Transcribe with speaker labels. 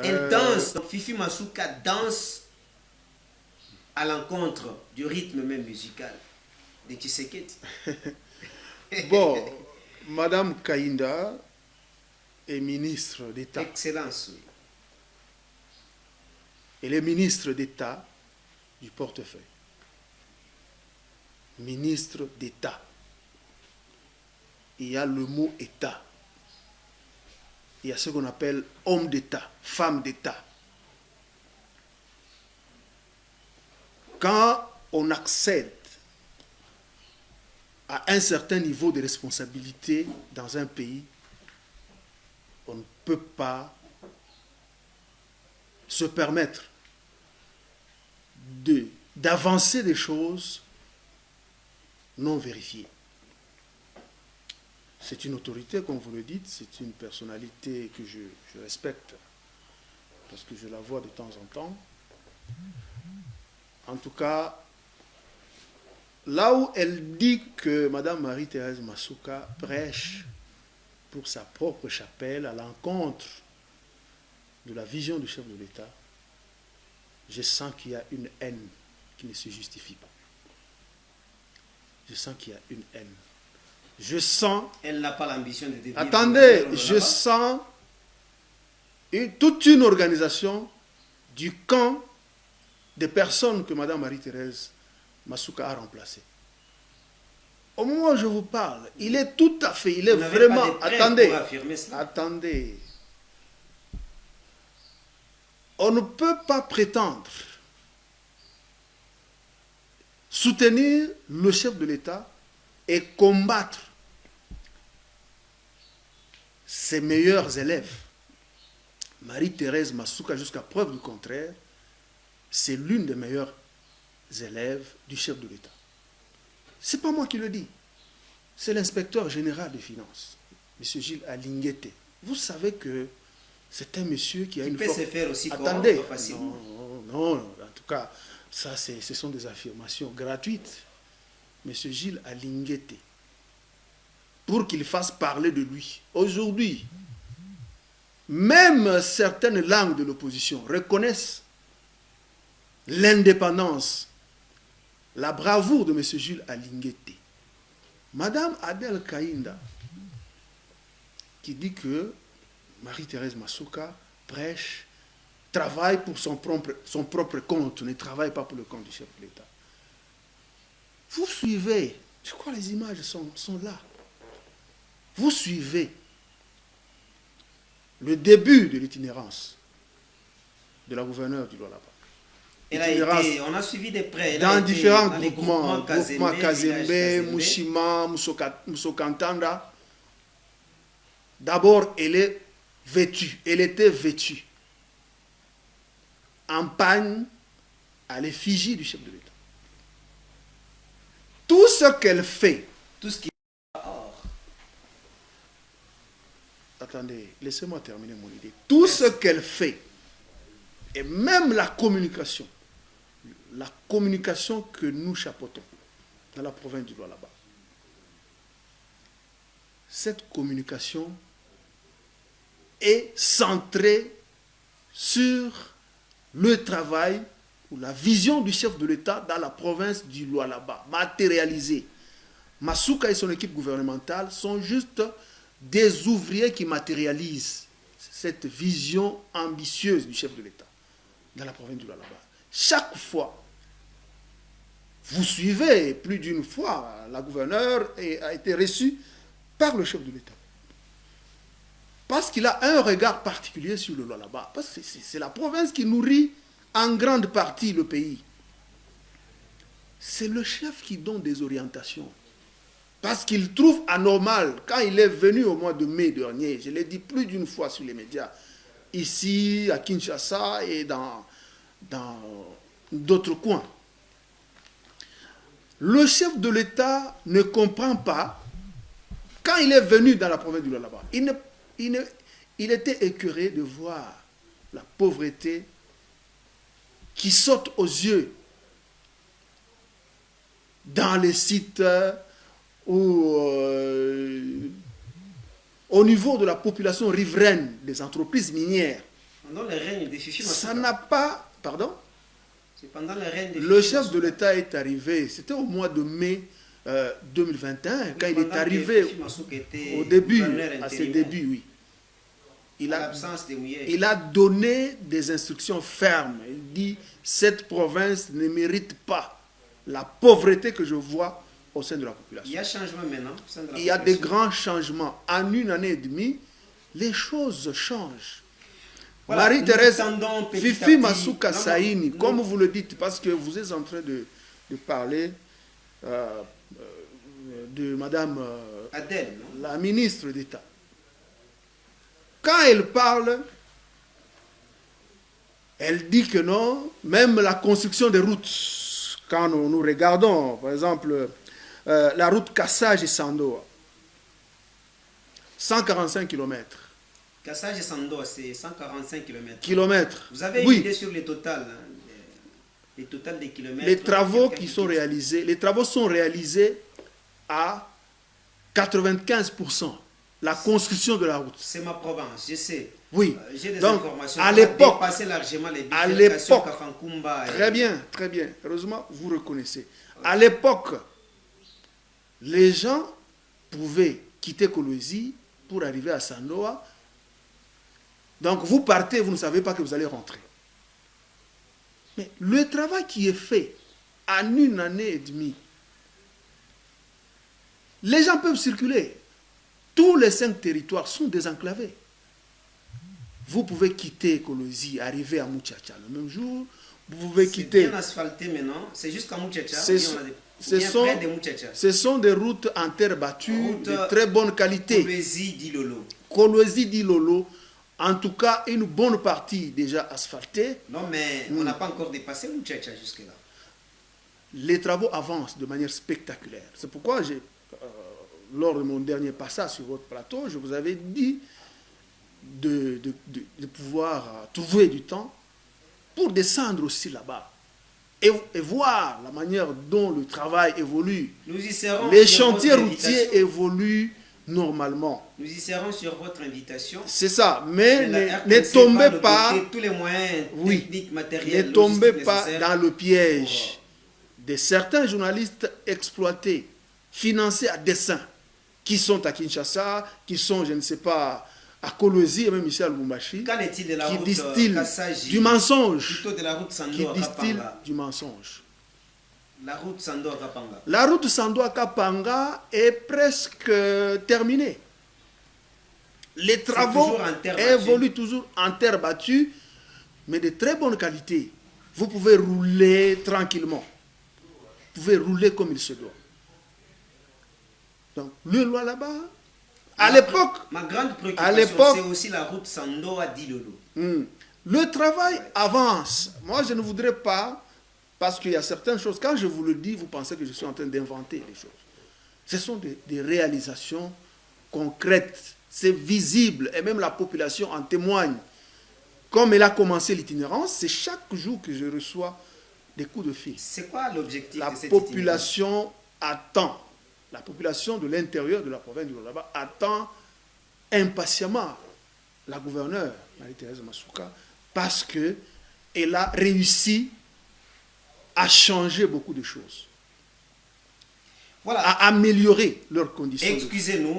Speaker 1: Elle danse, donc Fifi Masuka danse à l'encontre du rythme même musical de Tshisekedi.
Speaker 2: Bon, Madame Kainda est ministre d'État.
Speaker 1: Excellence, oui.
Speaker 2: Elle est ministre d'État du portefeuille. Ministre d'État. Il y a le mot État. Il y a ce qu'on appelle homme d'État, femme d'État. Quand on accède à un certain niveau de responsabilité dans un pays, on ne peut pas se permettre d'avancer des choses non vérifiées. C'est une autorité, comme vous le dites, c'est une personnalité que je respecte, parce que je la vois de temps en temps. En tout cas, là où elle dit que Mme Marie-Thérèse Masuka prêche pour sa propre chapelle à l'encontre de la vision du chef de l'État, je sens qu'il y a une haine qui ne se justifie pas. Je sens qu'il y a une haine. Je sens...
Speaker 1: Elle n'a pas l'ambition de devenir...
Speaker 2: Attendez, je sens toute une organisation du camp des personnes que Mme Marie-Thérèse Masuka a remplacées. Au moment où je vous parle, il est tout à fait, il est vraiment... Attendez. On ne peut pas prétendre soutenir le chef de l'État et combattre ses meilleurs élèves. Marie-Thérèse Masuka, jusqu'à preuve du contraire, c'est l'une des meilleures élèves du chef de l'État. Ce n'est pas moi qui le dis. C'est l'inspecteur général des finances, M. Gilles Alinguete. Vous savez que c'est un monsieur qui a une
Speaker 1: force... Il peut se faire aussi
Speaker 2: Attendez,
Speaker 1: facilement.
Speaker 2: Non, en tout cas, ça, ce sont des affirmations gratuites. M. Gilles Alinguete, pour qu'il fasse parler de lui. Aujourd'hui, même certaines langues de l'opposition reconnaissent l'indépendance, la bravoure de M. Gilles Alinguete. Madame Adèle Kainda, qui dit que Marie-Thérèse Masuka prêche, travaille pour son propre compte, ne travaille pas pour le compte du chef de l'État. Vous suivez, je crois que les images sont là. Vous suivez le début de l'itinérance de la gouverneure du Lualaba.
Speaker 1: On a suivi de près.
Speaker 2: Dans différents groupements Kazembe, Mushima, Musokantanda. D'abord, elle était vêtue en pagne à l'effigie du chef de l'État. Tout ce qu'elle fait,
Speaker 1: tout ce qui...
Speaker 2: Attendez, laissez-moi terminer mon idée. Tout ce qu'elle fait, et même la communication que nous chapeautons dans la province du Lualaba, cette communication est centrée sur le travail ou la vision du chef de l'État dans la province du Lualaba, matérialisée. Masuka et son équipe gouvernementale sont juste des ouvriers qui matérialisent cette vision ambitieuse du chef de l'État dans la province du Lualaba. Chaque fois, vous suivez, plus d'une fois, la gouverneure a été reçue par le chef de l'État. Parce qu'il a un regard particulier sur le Lualaba. Parce que c'est la province qui nourrit en grande partie le pays. C'est le chef qui donne des orientations. Parce qu'il trouve anormal, quand il est venu au mois de mai dernier, je l'ai dit plus d'une fois sur les médias, ici, à Kinshasa et dans d'autres coins. Le chef de l'État ne comprend pas, quand il est venu dans la province du Lualaba, il était écœuré de voir la pauvreté qui saute aux yeux dans les sites où, au niveau de la population riveraine des entreprises minières,
Speaker 1: Pendant le règne de Fifi Masuka.
Speaker 2: Ça n'a pas... Pardon?
Speaker 1: C'est pendant le règne de
Speaker 2: Le
Speaker 1: Fifi
Speaker 2: chef de
Speaker 1: Masuka.
Speaker 2: l'État est arrivé, c'était au mois de mai 2021, quand il est
Speaker 1: Pendant que
Speaker 2: arrivé
Speaker 1: Fifi Masuka était
Speaker 2: au début,
Speaker 1: gouverneur
Speaker 2: à ses
Speaker 1: intérimaire,
Speaker 2: débuts, oui.
Speaker 1: à l'absence de Mouillet.
Speaker 2: Il a donné des instructions fermes. Il dit, cette province ne mérite pas la pauvreté que je vois au sein de la
Speaker 1: Il
Speaker 2: population.
Speaker 1: y a changement maintenant au sein de la
Speaker 2: Il y a des
Speaker 1: population.
Speaker 2: grands changements. En une année et demie, les choses changent.
Speaker 1: Voilà,
Speaker 2: Marie-Thérèse,
Speaker 1: nous tendons petit à
Speaker 2: Fifi
Speaker 1: petit.
Speaker 2: Masuka
Speaker 1: Non, non,
Speaker 2: Saini,
Speaker 1: nous-
Speaker 2: comme vous le dites, parce que vous êtes en train de parler de Madame
Speaker 1: Adèle, non?
Speaker 2: la ministre d'État. Quand elle parle, elle dit que non, même la construction des routes, quand nous regardons, par exemple, la route Kassage et Sandoa, 145 km.
Speaker 1: Kassage et Sandoa, c'est 145 km. Vous avez une
Speaker 2: Oui,
Speaker 1: idée sur les totales, hein, les totales des kilomètres?
Speaker 2: les travaux
Speaker 1: Quelqu'un
Speaker 2: qui sont
Speaker 1: dit-
Speaker 2: réalisés, les travaux sont réalisés à 95%. La construction de la route.
Speaker 1: C'est ma province, je sais.
Speaker 2: Oui.
Speaker 1: J'ai des
Speaker 2: Donc,
Speaker 1: informations.
Speaker 2: à
Speaker 1: On a
Speaker 2: l'époque,
Speaker 1: dépassé largement les
Speaker 2: à
Speaker 1: bifurcations
Speaker 2: l'époque,
Speaker 1: Kafankumba.
Speaker 2: Très bien, très bien. Heureusement, vous reconnaissez. À l'époque, les gens pouvaient quitter Kolwezi pour arriver à Sandoa. Donc, vous partez, vous ne savez pas que vous allez rentrer. Mais le travail qui est fait en une année et demie, les gens peuvent circuler. Tous les 5 territoires sont désenclavés. Vous pouvez quitter Kolwezi, arriver à Muchacha le même jour. Vous pouvez
Speaker 1: C'est
Speaker 2: quitter.
Speaker 1: bien asphalté maintenant. C'est jusqu'à Muchacha.
Speaker 2: Ce
Speaker 1: Oui,
Speaker 2: sont-
Speaker 1: on a des-
Speaker 2: ce
Speaker 1: bien
Speaker 2: sont-
Speaker 1: près de Muchacha.
Speaker 2: Ce sont des routes en terre battue,
Speaker 1: Route,
Speaker 2: de très bonne qualité.
Speaker 1: Kolwezi d'Ilolo.
Speaker 2: Kolwezi d'Ilolo, en tout cas, une bonne partie déjà asphaltée.
Speaker 1: Non, mais on n'a pas encore dépassé Muchacha jusque-là.
Speaker 2: Les travaux avancent de manière spectaculaire. C'est pourquoi, lors de mon dernier passage sur votre plateau, je vous avais dit de pouvoir trouver du temps pour descendre aussi là-bas et voir la manière dont le travail évolue.
Speaker 1: Nous y serons.
Speaker 2: Les
Speaker 1: sur
Speaker 2: chantiers
Speaker 1: votre
Speaker 2: routiers
Speaker 1: invitation.
Speaker 2: évoluent normalement.
Speaker 1: Nous y serons sur votre invitation.
Speaker 2: C'est ça, mais
Speaker 1: La
Speaker 2: ne
Speaker 1: RTNC
Speaker 2: tombez
Speaker 1: va nous
Speaker 2: pas,
Speaker 1: doter tous les moyens
Speaker 2: oui,
Speaker 1: techniques, matériels,
Speaker 2: ne tombez
Speaker 1: logistiques
Speaker 2: pas
Speaker 1: nécessaires
Speaker 2: dans le piège de certains journalistes exploités, financés à dessein, qui sont à Kinshasa, qui sont, je ne sais pas, à Kolwezi et même ici à Lubumbashi,
Speaker 1: Qu'en est-il de la
Speaker 2: qui
Speaker 1: route
Speaker 2: distillent
Speaker 1: Kassaji,
Speaker 2: du mensonge,
Speaker 1: plutôt de la route
Speaker 2: qui
Speaker 1: Sando à
Speaker 2: distillent
Speaker 1: Kapanga?
Speaker 2: du mensonge.
Speaker 1: La route Sando à Kapanga.
Speaker 2: La route Sandoa-Kapanga est presque terminée. Les travaux
Speaker 1: toujours en terre battue.
Speaker 2: évoluent toujours en terre battue, mais de très bonne qualité. Vous pouvez rouler tranquillement. Vous pouvez rouler comme il se doit. Donc, le loi là-bas, à l'époque,
Speaker 1: Ma grande
Speaker 2: à
Speaker 1: préoccupation,
Speaker 2: l'époque-
Speaker 1: c'est aussi la route Sando à Dilolo.
Speaker 2: le travail avance. Moi, je ne voudrais pas, parce qu'il y a certaines choses, quand je vous le dis, vous pensez que je suis en train d'inventer les choses. Ce sont des réalisations concrètes, c'est visible, et même la population en témoigne. Comme elle a commencé l'itinérance, c'est chaque jour que je reçois des coups de fil.
Speaker 1: C'est quoi l'objectif
Speaker 2: La
Speaker 1: de cette
Speaker 2: population attend, la population de l'intérieur de la province du Lualaba attend impatiemment la gouverneure, Marie-Thérèse Masuka, parce qu'elle a réussi à changer beaucoup de choses,
Speaker 1: Voilà.
Speaker 2: à améliorer leurs conditions. de vie.
Speaker 1: Excusez-nous,